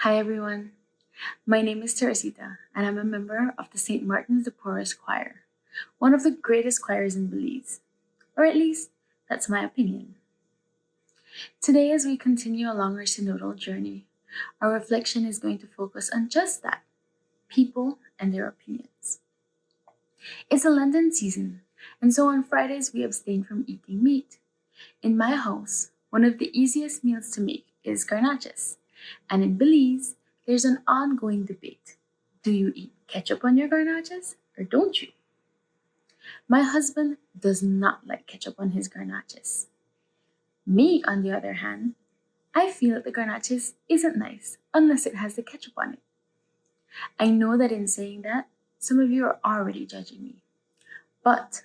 Hi everyone, my name is Teresita and I'm a member of the St. Martin's de Porres Choir, one of the greatest choirs in Belize, or at least that's my opinion. Today as we continue along our synodal journey, our reflection is going to focus on just that, people and their opinions. It's a Lenten season, and so on Fridays we abstain from eating meat. In my house, one of the easiest meals to make is garnaches, and in Belize, there's an ongoing debate. Do you eat ketchup on your garnaches or don't you? My husband does not like ketchup on his garnaches. Me, on the other hand, I feel that the garnaches isn't nice unless it has the ketchup on it. I know that in saying that, some of you are already judging me. But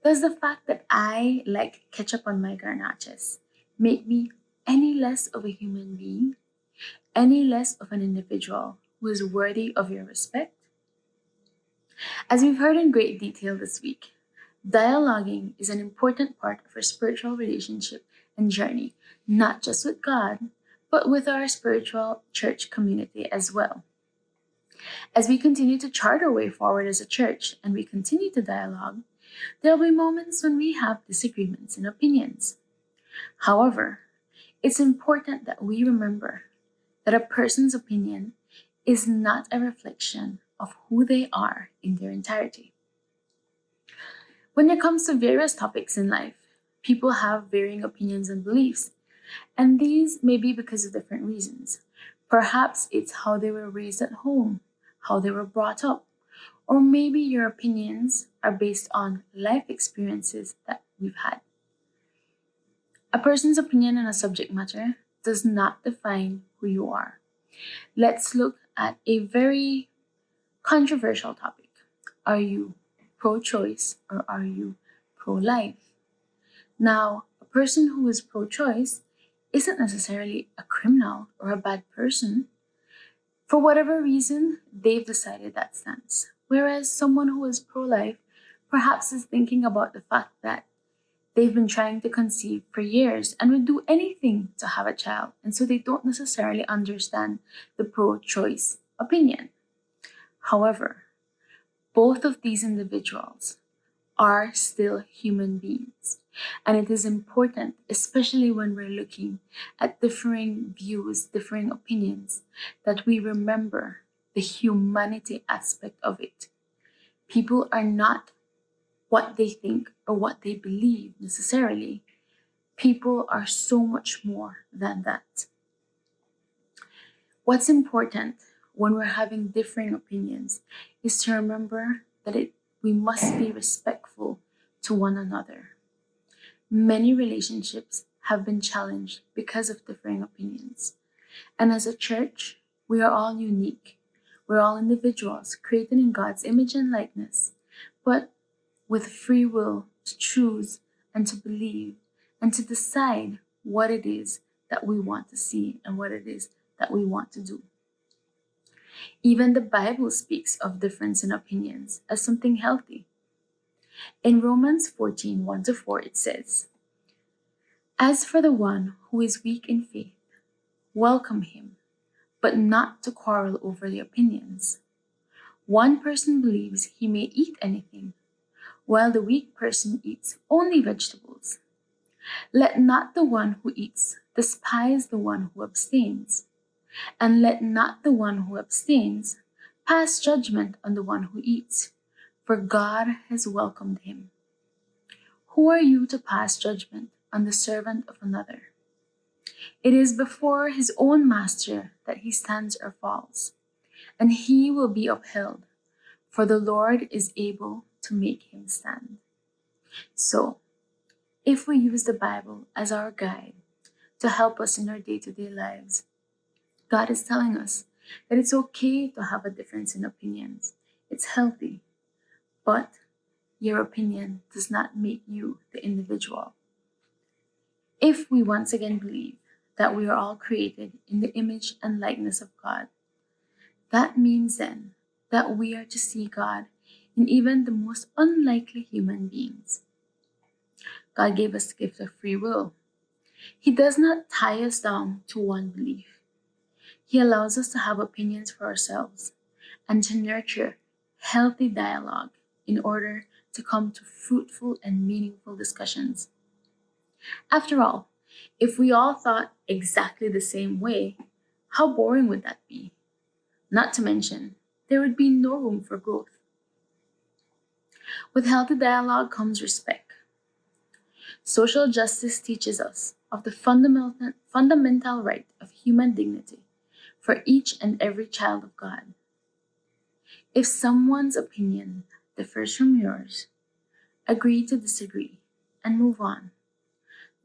does the fact that I like ketchup on my garnaches make me any less of a human being? Any less of an individual who is worthy of your respect? As we've heard in great detail this week, dialoguing is an important part of our spiritual relationship and journey, not just with God, but with our spiritual church community as well. As we continue to chart our way forward as a church and we continue to dialogue, there will be moments when we have disagreements and opinions. However, it's important that we remember that a person's opinion is not a reflection of who they are in their entirety. When it comes to various topics in life, people have varying opinions and beliefs, and these may be because of different reasons. Perhaps it's how they were raised at home, how they were brought up, or maybe your opinions are based on life experiences that we've had. A person's opinion on a subject matter does not define who you are. Let's look at a very controversial topic. Are you pro-choice or are you pro-life? Now, a person who is pro-choice isn't necessarily a criminal or a bad person. For whatever reason, they've decided that stance. Whereas someone who is pro-life perhaps is thinking about the fact that they've been trying to conceive for years and would do anything to have a child, and so they don't necessarily understand the pro-choice opinion. However, both of these individuals are still human beings, and it is important, especially when we're looking at differing views, differing opinions, that we remember the humanity aspect of it. People are not what they think or what they believe necessarily. People are so much more than that. What's important when we're having differing opinions is to remember that we must be respectful to one another. Many relationships have been challenged because of differing opinions. And as a church, we are all unique. We're all individuals created in God's image and likeness, but with free will to choose and to believe and to decide what it is that we want to see and what it is that we want to do. Even the Bible speaks of difference in opinions as something healthy. In Romans 14, 1-4, it says, "As for the one who is weak in faith, welcome him, but not to quarrel over the opinions. One person believes he may eat anything, while the weak person eats only vegetables. Let not the one who eats despise the one who abstains, and let not the one who abstains pass judgment on the one who eats, for God has welcomed him. Who are you to pass judgment on the servant of another? It is before his own master that he stands or falls, and he will be upheld, for the Lord is able to make him stand." So, if we use the Bible as our guide to help us in our day-to-day lives, God is telling us that it's okay to have a difference in opinions. It's healthy, but your opinion does not make you the individual. If we once again believe that we are all created in the image and likeness of God, that means then that we are to see God in even the most unlikely human beings. God gave us the gift of free will. He does not tie us down to one belief. He allows us to have opinions for ourselves and to nurture healthy dialogue in order to come to fruitful and meaningful discussions. After all, if we all thought exactly the same way, how boring would that be? Not to mention, there would be no room for growth. With healthy dialogue comes respect. Social justice teaches us of the fundamental right of human dignity for each and every child of God. If someone's opinion differs from yours, agree to disagree and move on.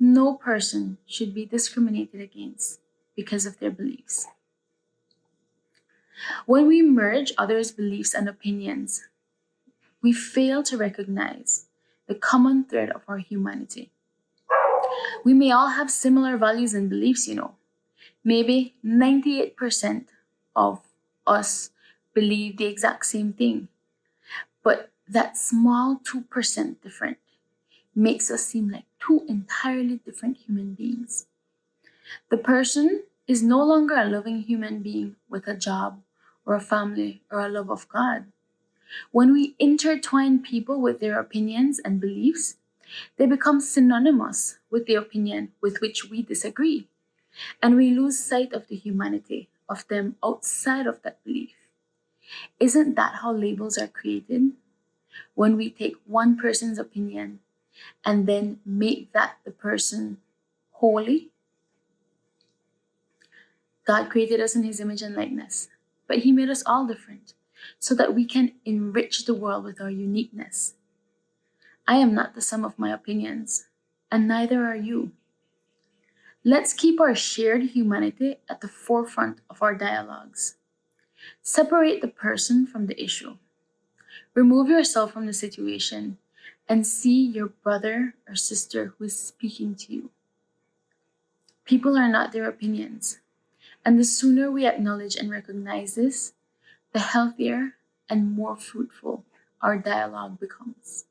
No person should be discriminated against because of their beliefs. When we merge others' beliefs and opinions, we fail to recognize the common thread of our humanity. We may all have similar values and beliefs, Maybe 98% of us believe the exact same thing, but that small 2% different makes us seem like two entirely different human beings. The person is no longer a loving human being with a job or a family or a love of God. When we intertwine people with their opinions and beliefs, they become synonymous with the opinion with which we disagree, and we lose sight of the humanity of them outside of that belief. Isn't that how labels are created? When we take one person's opinion and then make that the person holy? God created us in his image and likeness, but he made us all different so that we can enrich the world with our uniqueness. I am not the sum of my opinions, and neither are you. Let's keep our shared humanity at the forefront of our dialogues. Separate the person from the issue. Remove yourself from the situation and see your brother or sister who is speaking to you. People are not their opinions, and the sooner we acknowledge and recognize this, the healthier and more fruitful our dialogue becomes.